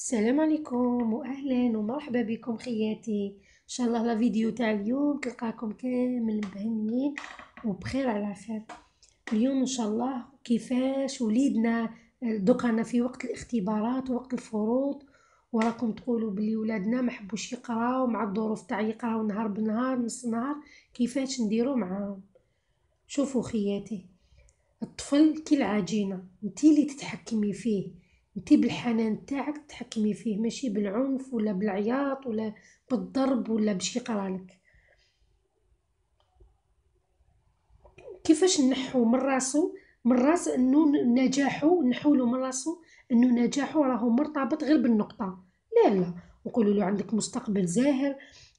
السلام عليكم واهلا ومرحبا بكم خياتي. ان شاء الله لا فيديو تاع اليوم تلقاكم كامل مبهنيين وبخير على خير. اليوم ان شاء الله كيفاش وليدنا دوكا رانا في وقت الاختبارات ووقت الفروض، وراكم تقولوا بلي ولادنا ما حبوش يقراو مع الظروف تاع يقراو نهار بالنهار نص نهار. كيفاش نديرو معاهم؟ شوفوا خياتي، الطفل كي العجينة انتي اللي تتحكمي فيه، انتي بالحنان تاعك تتحكمي فيه، ماشي بالعنف ولا بالعياط ولا بالضرب ولا باش يقرالك. كيفاش نحو من راسو، من راس انه نجاحو، نحولو من راسو انه نجاحو راهو مرتبط غير بالنقطة. لا لا، نقولوا له عندك مستقبل زاهر،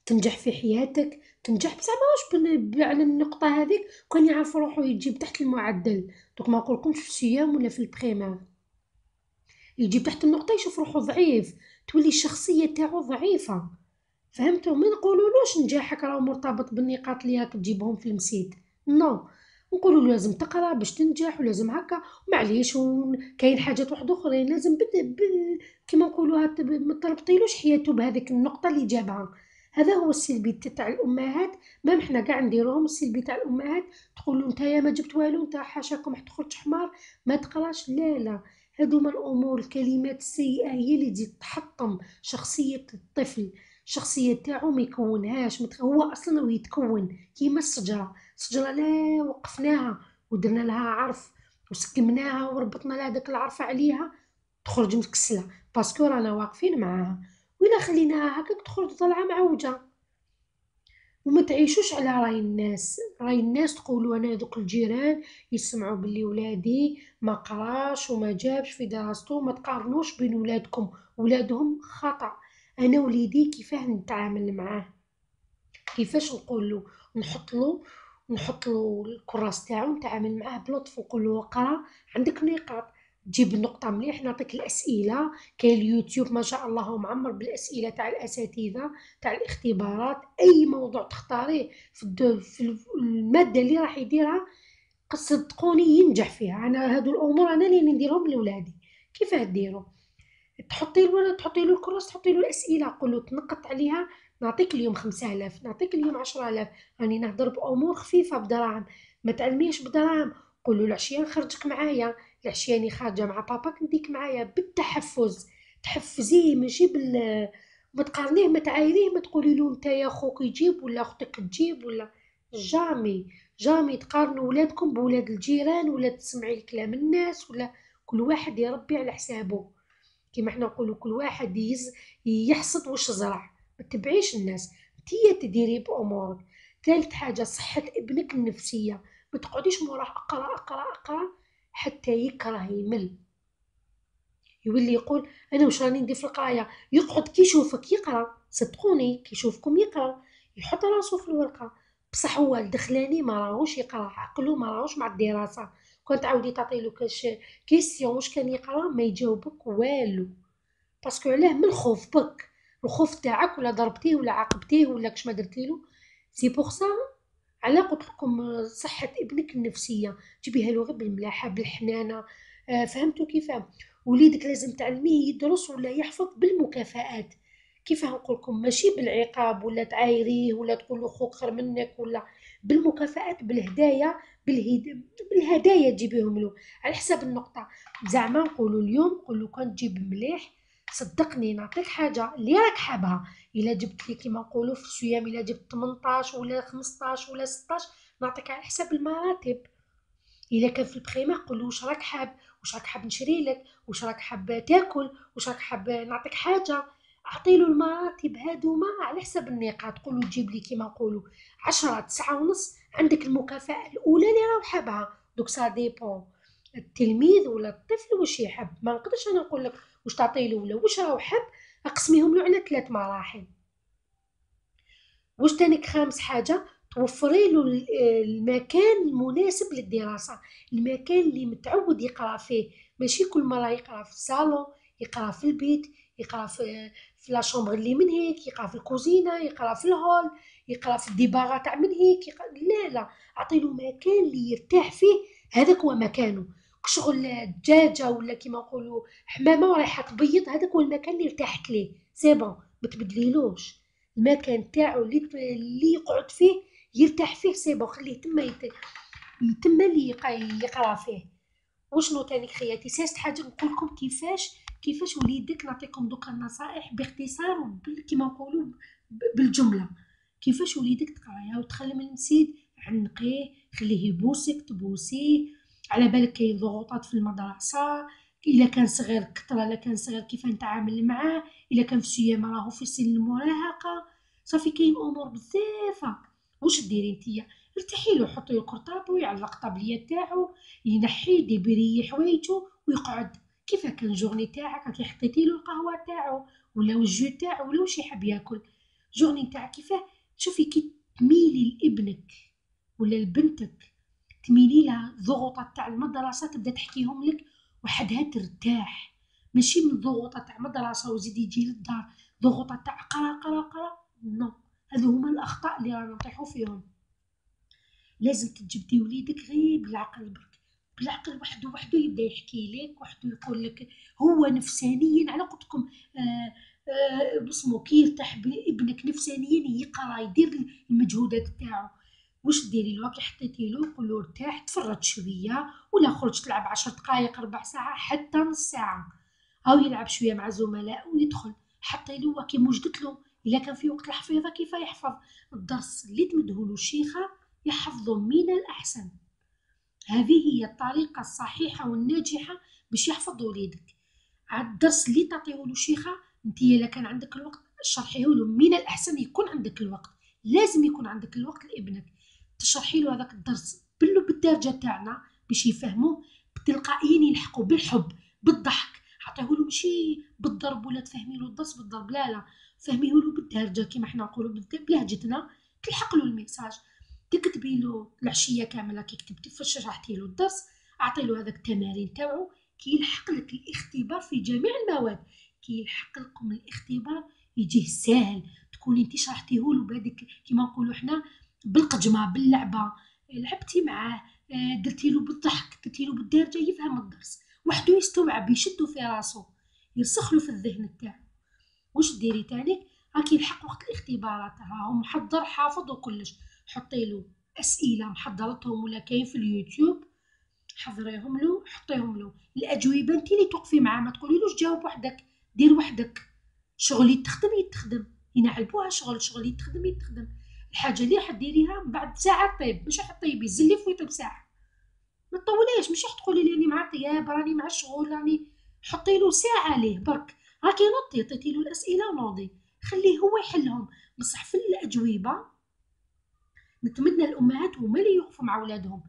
تنجح في حياتك، تنجح بصح ماهوش على النقطة هذيك. كان يعرف روحو يجيب تحت المعدل، دوك ما نقولكمش في السيام ولا في البريمير، يجيب تحت النقطة يشوف روحو ضعيف، تولي الشخصية تاعو ضعيفة. فهمتوا؟ ما نقولولوش نجاحك راهو مرتبط بالنقاط اللي راك تجيبهم في المسيد، نو. نقولوا له لازم تقرا باش تنجح ولازم هكا. معليش كاين حاجات واحد اخرين لازم كيما نقولوا ما تربطيلوش حياته بهذيك النقطه اللي جابها. هذا هو السلبي تاع الامهات. ما احنا قاع نديروهم السلبي تاع الامهات، تقولوا نتايا ما جبت والو، نتا حاشاكم تخرج حمار ما تقراش. لا لا، هذوما الامور الكلمات السيئه هي اللي تزيد تحطم شخصيه الطفل. الشخصية تاعو ما يكونهاش هو اصلا ويتكون كيما الشجرة. الشجرة لا وقفناها ودرنا لها عرف وسكمناها وربطنا لها داك العرف عليها، تخرج متكسلة باسكو رانا واقفين معاها. وإلا خليناها هكاك تخرج طالعة معوجة. وما تعيشوش على راي الناس. راي الناس تقولوا انا دوك الجيران يسمعوا باللي ولادي ما قراش وما جابش في دراسته. ما تقارنوش بين ولادكم ولادهم، خطأ. انا وليدي كيفاه نتعامل معاه، كيفاش نقوله، نحط له الكراس تاعو نتعامل معاه بلطف، نقول له اقرا عندك نقاط، تجيب النقطة مليح نعطيك الأسئلة. كاين اليوتيوب ما شاء الله معمر بالأسئلة تاع الأساتذة تاع الاختبارات. أي موضوع تختاريه في المادة اللي راح يديرها صدقوني ينجح فيها. أنا هادو الأمور أنا اللي نديرهم لولادي. كيفاه ديروا؟ تحطي له الكراس، تحطي له الأسئلة، قول له تنقط عليها. نعطيك اليوم 5000، نعطيك اليوم 10000. راني نهضر بأمور خفيفة بدراهم، ما تعلميش بدراهم. قول له العشية نخرجك معايا، العشية راني خارجة مع باباك نديك معايا بالتحفز. تحفزيه ماشي ما تقارنيه ما تعايريه. ما تقولي له انت يا خوك يجيب ولا اختك تجيب ولا. جامي جامي تقارنوا ولادكم بولاد الجيران ولا تسمعي كلام الناس ولا. كل واحد يربي على حسابه. كيما حنا نقولوا كل واحد يحصد واش زرع. ما تبعيش الناس، انتيا تديري بامورك. ثالث حاجه صحه ابنك النفسيه. ما تقعديش موراه اقرا اقرا اقرا حتى يكره يمل، يولي يقول انا واش راني ندير في القرايه. يقعد كي يشوفك يقرا، صدقوني كي يشوفكم يقرا يحط راسو في الورقه. بصح هو الدخلاني ما راهوش يقرا، عقلو ما راهوش مع الدراسه. كون تعاودي تعطيلو كاش كيسيون واش كان يقرا ما يجاوبك والو. باسكو علاه؟ من الخوف بك، الخوف تاعك ولا ضربتيه ولا عاقبتيه ولا كش ما درتيلو. سي بوغ سا على قلت لكم صحة ابنك النفسية جيبيها له غير بالملاحة بالحنانة. فهمتوا كيفاه؟ وليدك لازم تعلميه يدرس ولا يحفظ بالمكافآت. كيفاه نقول لكم؟ ماشي بالعقاب ولا تعايريه ولا تقول له خوك خير منك ولا. بالمكافآت بالهدايا. بالهدايا تجيبيهم له على حساب النقطة. زعما نقولوا اليوم قول له كان تجيب مليح صدقني نعطيك حاجة اللي راك حابها. الا جبت لي كيما نقولوا في الصيام الا جبت 18 ولا 15 ولا 16 نعطيك على حساب المراتب. الا كان في البخيمه قول له واش راك حاب، واش راك حاب نشري لك، واش راك حاب تاكل، واش راك حاب نعطيك حاجه. اعطيله المراتب هادوما على حساب النقاط. قول له تجيب لي كيما نقولوا 10 9 ونص عندك المكافاه الاولى اللي راه حابها. دوك سا ديبون التلميذ ولا الطفل واش يحب. ما نقدرش انا نقول لك واش تعطيله ولا واش راه حاب. اقسميهم له على 3 مراحل. واش تانيك خامس حاجة توفري له المكان المناسب للدراسة، المكان اللي متعود يقرأ فيه. ماشي كل مرة يقرأ في الصالون، يقرأ في البيت، يقرأ في لا شومبر اللي من هيك، يقرأ في الكوزينة، يقرأ في الهول، يقرأ في الديباغا تاع من هيك لا لا، اعطيله مكان اللي يرتاح فيه. هذاك هو مكانه. شغل دجاجه ولا كيما نقولوا حمامه ورايحه تبيض، هذاك هو المكان اللي ارتحت ليه، سي بون ما تبدليلوش المكان تاعو اللي يقعد فيه يرتاح فيه، سي بون خليه تما تما اللي يقرا فيه. وشنو تاني خياتي، سيست حاجه نقول لكم كيفاش وليدك، نعطيكم دوكا النصائح باختصار كيما نقولوا بالجمله. كيفاش وليدك تقرايه وتخلي من نسيت، عنقيه، خليه يبوسك تبوسيه، على بالك كاين ضغوطات في المدرسه، الا كان صغير كثر، الا كان صغير كيف نتعامل معاه، الا كان في سيامه راهو في سن المراهقه، صافي كاين امور بزاف. واش ديري نتيا، ارتاحي له، حطي له كرطابو يعلق الطابليه تاعو، ينحي يدبري حوايجو ويقعد. كيف كان جورني تاعك راكي حطيتي له القهوه تاعو ولا الجو تاعو ولا واش يحب ياكل، جورني تاعك كيفاه. شوفي كي تميلي لابنك ولا لبنتك، تميلي لها ضغوطات تاع المدرسه تبدا تحكيهم لك وحدها ترتاح، ماشي من ضغوطات تاع مدرسه وزيد يجي للدار ضغوطات تاع قرا قرا قرا. نو، هذو هما الاخطاء اللي رانا نطيحو فيهم. لازم تجبدي وليدك غير بالعقل برك، بالعقل وحده وحده يبدا يحكي لك وحده يقول لك، هو نفسانيا على قلت لكم باسمو كي يرتاح ابنك نفسانيا يقرا يدير المجهودات تاعو. واش ديري له، كي حطيتي له قول له ارتاح تفرج شويه، ولا خرج تلعب 10 دقائق ربع ساعه حتى نص ساعه، أو يلعب شوية مع زملائه ويدخل. حتى له كي وجدت له إلا كان في وقت الحفيظة كيف يحفظ الدرس اللي تمدهولو الشيخة، يحفظه من الأحسن. هذه هي الطريقة الصحيحة والناجحة باش يحفظ وليدك. عاد الدرس اللي تعطيهولو الشيخة انتي إلا كان عندك الوقت شرحيهولو، من الأحسن يكون عندك الوقت، لازم يكون عندك الوقت لابنك تشرحي له هذاك الدرس بالدارجة تاعنا باش يفهموه تلقائيا، يلحقوا بالحب بالضحك. عطيهولو ماشي بالضرب ولا تفهمي له الدرس بالضرب، لا لا، فهميه له بالدارجة كيما حنا نقولوا بلهجتنا، تلحق له الميساج. تكتبي له العشية كاملة كي كتبتي فاش شرحتي له الدرس، اعطي له هذاك التمارين تاعو كي يلحق لك الاختبار في جميع المواد. كي يلحق لكم الاختبار يجيه ساهل، تكوني انت شرحتيه له بهذيك كيما نقولوا حنا بالقجمه باللعبه، لعبتي معاه، درتي له بالضحك، درتي له بالدارجه، يفهم الدرس وحده، يستوعب يشدو في راسو، يرسخ له في الذهن تاعو. واش ديري تاني، راكي يلحق وقت الاختبارات راهو محضر حافظ وكلش، حطي له اسئله محضرتهم ولا كاين في اليوتيوب، حضريهم له حطيهم له الاجوبه، انت اللي توقفي معاه ما تقوليلوش جاوب وحدك، دير وحدك. شغل يتخدم يتخدم، ينعلبوها شغل يتخدم. الحاجه اللي راح ديريها بعد ساعه طيب، مش راح طيبي زلي في ويطيب ساعه، ما تطوليش، مش راح تقولي لي راني مع طياب راني مع الشغل راني. حطي له ساعه ليه برك، راكي نطي عطيتي له الاسئله ونوضي، خليه هو يحلهم. بصح في الاجوبه نتمنى الامهات هما اللي يوقفوا مع اولادهم،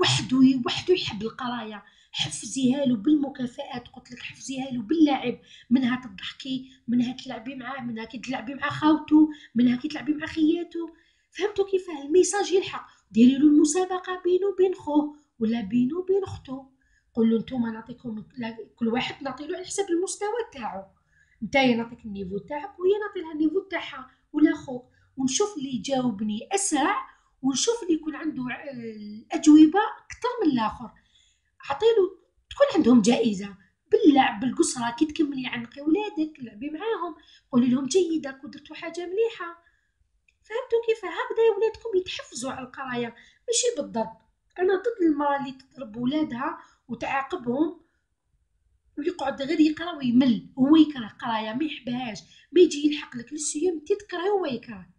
وحده يحب القرايه، حفزيها له بالمكافآت، قلت لك حفزيها له باللعب، منها تضحكي، منها تلعبي معاه، منها كي تلعبي مع خاوته، منها كي تلعبي مع خياته. فهمتوا كيف الميساج يلحق. ديري له المسابقه بينه وبين خوه ولا بينه وبين اخته، قول له نتوما نعطيكم كل واحد نعطي له على حسب المستوى تاعو، نتايا نعطيك النيفو تاعك وهي نعطي لها النيفو تاعها ولا خوك، ونشوف اللي يجاوبني اسرع، ونشوف اللي يكون عنده الاجوبه اكثر من الاخر. عطيله تكون عندهم جائزه باللعب بالقصره، كي تكملي عنقي ولادك لعبي معاهم، قولي لهم جيده ودرتوا حاجه مليحه. فهمتوا كيف، هكذا يا ولادكم يتحفزوا على القرايه، ماشي بالضرب. انا ضد المراه اللي تضرب ولادها وتعاقبهم ويقعد غير يقرا ويمل، هو يكره قرايه ما يحبهاش، ما يجي يلحق لك للسيام انت تكرهي هو يكره.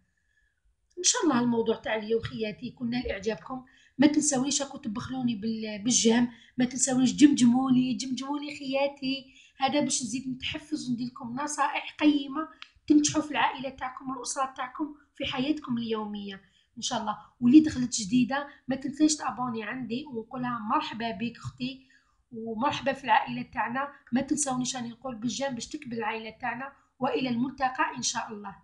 ان شاء الله الموضوع تاع اليوم خياتي يكون نال اعجابكم، ما تنساونيش راكم تبخلوني بالجام، ما تنساونيش جمجمولي خياتي، هذا باش نزيد نتحفز وندير لكم نصائح قيمه تنجحوا في العائله تاعكم والاسره تاعكم في حياتكم اليوميه ان شاء الله. واللي دخلت جديده ما تنساش تابوني عندي ونقولها مرحبا بك اختي ومرحبا في العائله تاعنا، ما تنساونيش راني نقول بالجام باش تكبر العائله تاعنا، والى الملتقى ان شاء الله.